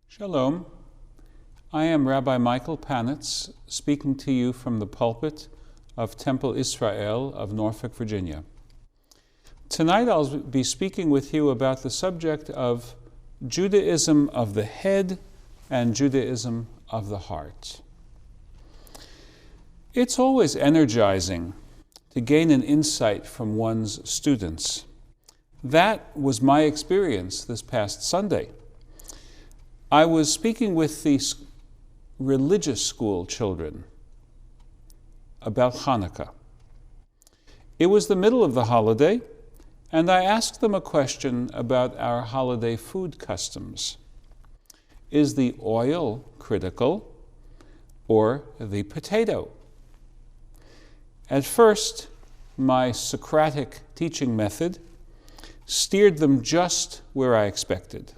Shalom. I am Rabbi Michael Panitz, speaking to you from the pulpit of Temple Israel of Norfolk, Virginia. Tonight I'll be speaking with you about the subject of Judaism of the head and Judaism of the heart. It's always energizing to gain an insight from one's students. That was my experience this past Sunday. I was speaking with the religious school children about Hanukkah. It was the middle of the holiday, and I asked them a question about our holiday food customs. Is the oil critical or the potato? At first, my Socratic teaching method steered them just where I expected.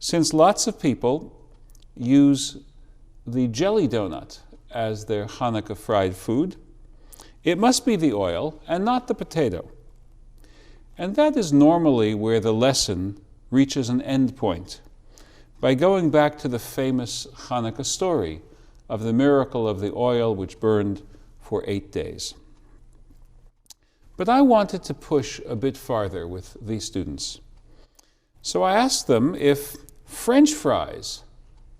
Since lots of people use the jelly donut as their Hanukkah fried food, it must be the oil and not the potato. And that is normally where the lesson reaches an end point, by going back to the famous Hanukkah story of the miracle of the oil which burned for 8 days. But I wanted to push a bit farther with these students. So I asked them if French fries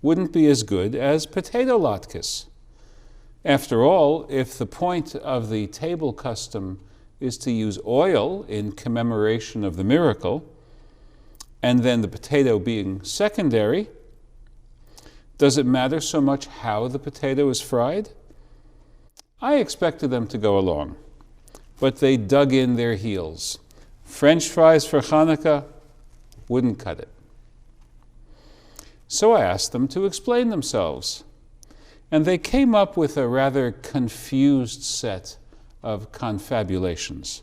wouldn't be as good as potato latkes. After all, if the point of the table custom is to use oil in commemoration of the miracle, and then the potato being secondary, does it matter so much how the potato is fried? I expected them to go along, but they dug in their heels. French fries for Hanukkah wouldn't cut it. So I asked them to explain themselves, and they came up with a rather confused set of confabulations.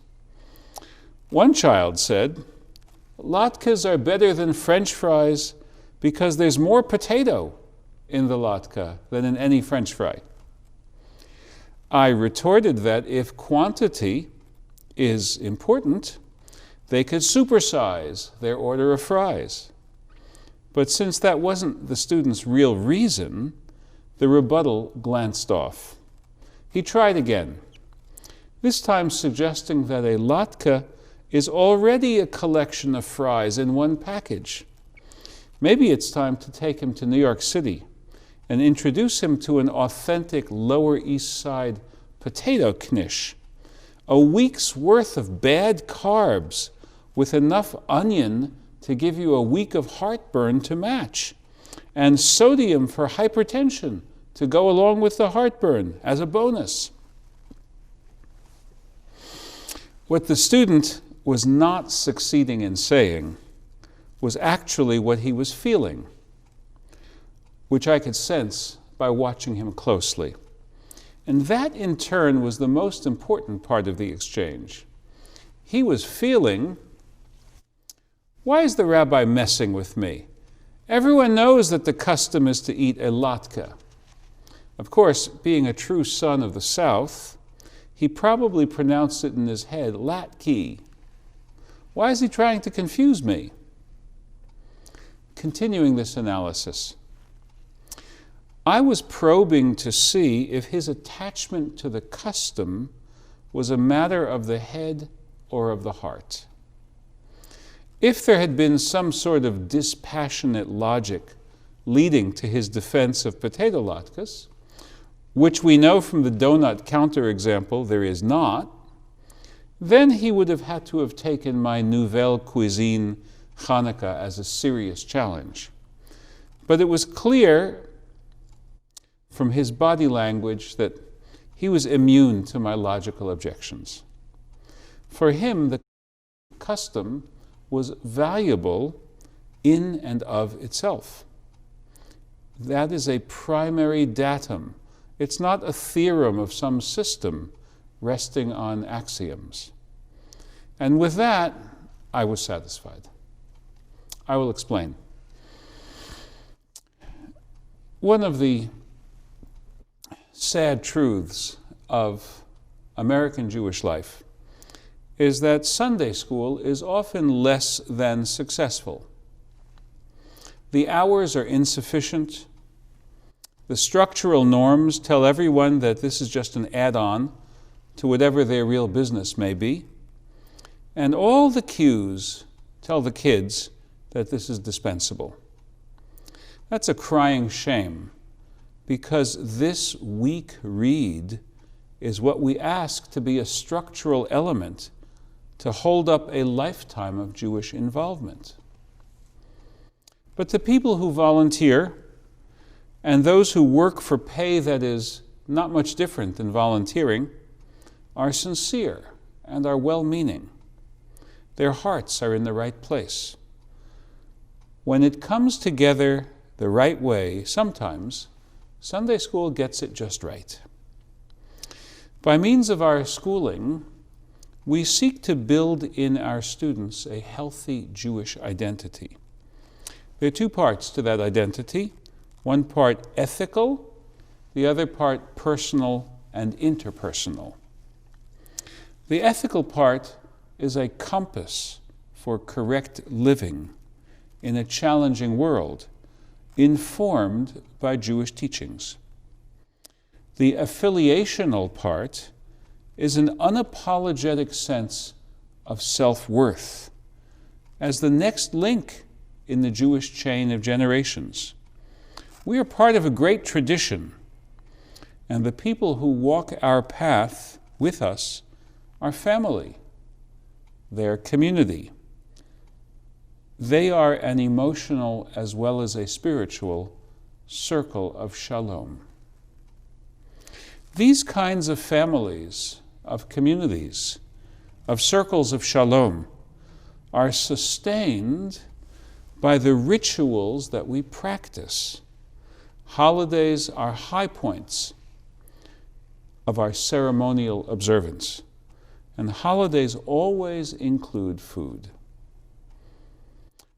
One child said, latkes are better than French fries because there's more potato in the latke than in any French fry. I retorted that if quantity is important, they could supersize their order of fries. But since that wasn't the student's real reason, the rebuttal glanced off. He tried again, this time suggesting that a latke is already a collection of fries in one package. Maybe it's time to take him to New York City and introduce him to an authentic Lower East Side potato knish, a week's worth of bad carbs with enough onion to give you a week of heartburn to match, and sodium for hypertension to go along with the heartburn as a bonus. What the student was not succeeding in saying was actually what he was feeling, which I could sense by watching him closely. And that in turn was the most important part of the exchange. He was feeling, why is the rabbi messing with me? Everyone knows that the custom is to eat a latke. Of course, being a true son of the South, he probably pronounced it in his head, latke. Why is he trying to confuse me? Continuing this analysis, I was probing to see if his attachment to the custom was a matter of the head or of the heart. If there had been some sort of dispassionate logic leading to his defense of potato latkes, which we know from the donut counterexample there is not, then he would have had to have taken my nouvelle cuisine Hanukkah as a serious challenge. But it was clear from his body language that he was immune to my logical objections. For him, the custom was valuable in and of itself. That is a primary datum. It's not a theorem of some system resting on axioms. And with that, I was satisfied. I will explain. One of the sad truths of American Jewish life is that Sunday school is often less than successful. The hours are insufficient. The structural norms tell everyone that this is just an add-on to whatever their real business may be. And all the cues tell the kids that this is dispensable. That's a crying shame, because this weak reed is what we ask to be a structural element to hold up a lifetime of Jewish involvement. But the people who volunteer and those who work for pay that is not much different than volunteering are sincere and are well-meaning. Their hearts are in the right place. When it comes together the right way, sometimes Sunday school gets it just right. By means of our schooling, we seek to build in our students a healthy Jewish identity. There are two parts to that identity, one part ethical, the other part personal and interpersonal. The ethical part is a compass for correct living in a challenging world, informed by Jewish teachings. The affiliational part is an unapologetic sense of self-worth as the next link in the Jewish chain of generations. We are part of a great tradition, and the people who walk our path with us are family, their community. They are an emotional as well as a spiritual circle of shalom. These kinds of families, of communities, of circles of shalom are sustained by the rituals that we practice. Holidays are high points of our ceremonial observance, and holidays always include food.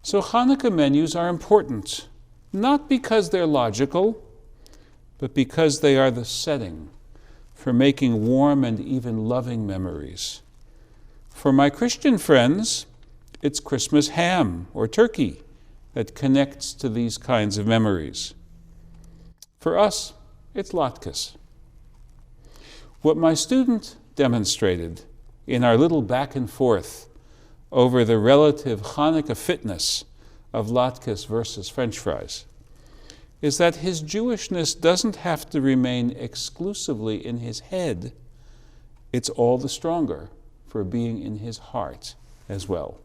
So Hanukkah menus are important, not because they're logical, but because they are the setting for making warm and even loving memories. For my Christian friends, it's Christmas ham or turkey that connects to these kinds of memories. For us, it's latkes. What my student demonstrated in our little back and forth over the relative Hanukkah fitness of latkes versus French fries is that his Jewishness doesn't have to remain exclusively in his head. It's all the stronger for being in his heart as well.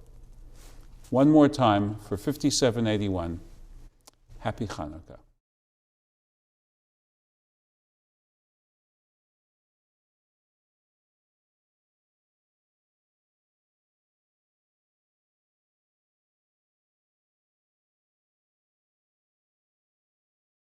One more time for 5781, Happy Hanukkah.